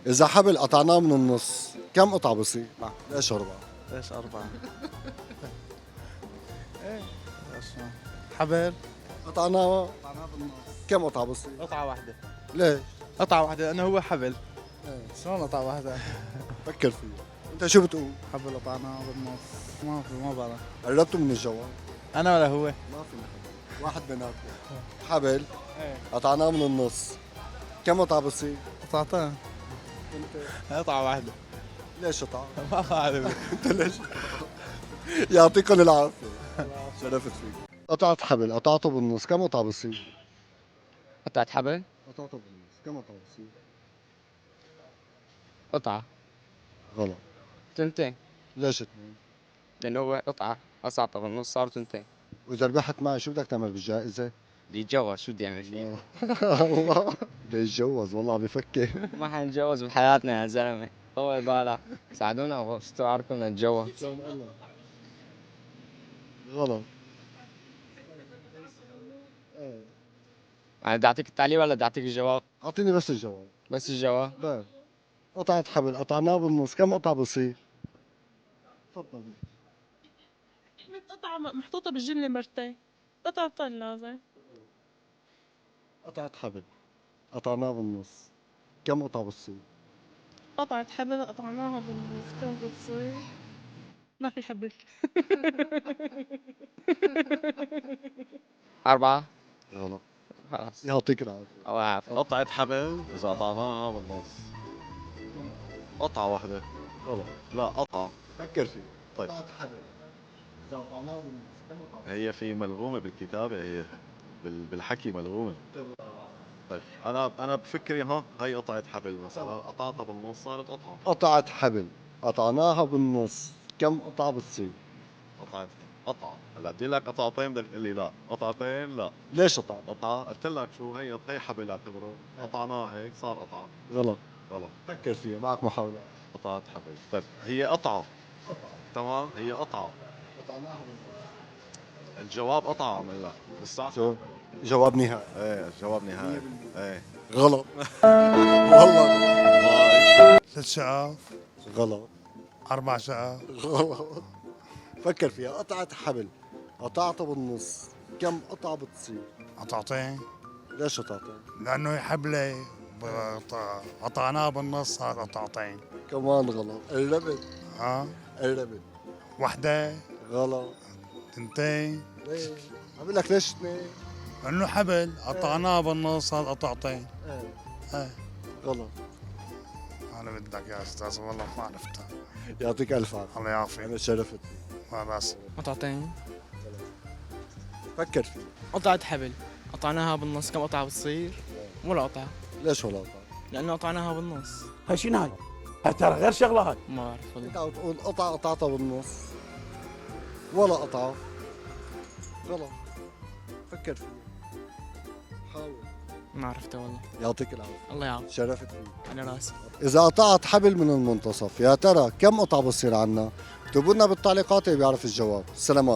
إذا حبل قطعناه من النص كم قطعة بصير؟ ليش أربعة؟ ليش أربعة؟ ايه ليش حبل قطعناه كم قطعة بصير؟ قطعة واحدة. ليش؟ قطعة واحدة لأنه هو حبل. إيه. شلون قطعة واحدة؟ فكر فيه. أنت شو بتقول؟ حبل قطعناه بالنص. ما بعرف. قربتوا من الجواب؟ أنا ولا هو؟ ما في حبل. واحد بيناتكم. حبل ايه قطعناه من النص كم قطعة بصير؟ قطعتين. أنت قطعة واحدة. ليش قطعة؟ ما بعرف. أنت ليش؟ يعطيكم العافية. شرفت فيك. قطعة حبل قطعته بالنص كم قطعة بصير؟ قطعة حبل قطعته بالنص كم قطعة بصير؟ قطعة غلط. تنتين، ليش اثنين؟ لأنه هو قطعة قصعتها بالنص صاروا تنتين. وإذا ربحت معي شو بدك تعمل بالجائزة؟ بدي يتجوز شو بدي أعمل فيه؟ الله بده يتجوز والله عم بفكر. ما حنتجوز بحياتنا يا زلمة، طول بالك ساعدونا واستعاركم نتجوز. غلط. يعني بدي أعطيك التعليق ولا بدي أعطيك الجواب؟ اعطيني بس الجواب. بس الجواب. بس قطعة حبل قطعناه بالنص كم قطعة بصير؟ تفضل. قطعة محطوطة بالجملة مرتين، قطعتين لازم. قطعة حبل قطعناه بالنص كم قطعة بصير؟ قطعة حبل قطعناها بالنص كم بتصير؟ ما في حبل. أربعة. غلط. خلاص. يعطيك العافية. الله يعافيك. قطعة حبل إذا قطعناها بالنص قطعة واحدة. غلط. لا قطعة. فكر فيه. طيب قطعة حبل إذا قطعناه بالنص كم قطعة؟ هي في ملغومة بالكتابة هي بالحكي ملغومة. طيب أنا بفكري هي قطعة حبل مثلا قطعتها بالنص صارت قطعة. قطعة حبل قطعناها بالنص كم قطعة بتصير؟ قطعة هلا بدي لك قطعتين بدك تقول لي لا قطعتين لا ليش قطعة؟ قطعة قلت لك شو هي حبل اعتبره قطعناها هيك صار قطعة. غلط. غلط. فكر فيها معك محاولة. قطعة حبل. طيب هي قطعة. تمام هي قطعة. قطعناها بالنص. الجواب قطعة عمل لك لسه. شو؟ جواب نهائي. ايه الجواب نهائي. ايه غلط. والله ست شقف، غلط. 4 شقف، غلط. فكر فيها قطعة حبل قطعتها بالنص كم قطعة بتصير؟ قطعتين، ليش قطعتين؟ لأنه هي حبلة قطعناها بالنص صار قطعتين. كمان غلط. قربت. ها، قربت. وحدة، غلط. تنتين، ليش؟ عم بقول لك ليش اثنين؟ لأنه حبل قطعناها بالنص صار قطعتين. ايه ايه، غلط. أنا بدك يا أستاذ والله ما عرفتها. يعطيك الف عافية. الله يعافيك. انا شرفت. ما راسي. قطعتين. فكر فيه. قطعة حبل قطعناها بالنص كم قطعة بتصير؟ ولا قطعة، ليش ولا قطعة؟ لأنه قطعناها بالنص. هاي شنو هاي؟ هاي ترى غير شغله هاي. ما بعرف والله. انت عم تقول قطعة قطعتها بالنص ولا قطعة. غلط. فكر فيه. حاول. ما عرفته والله. يعطيك العافية. الله يعافيك. شرفت فيك. على راسي. إذا قطعت حبل من المنتصف يا ترى كم قطعة بصير عنا؟ اكتبوا لنا بالتعليقات اللي بيعرف الجواب. سلامات.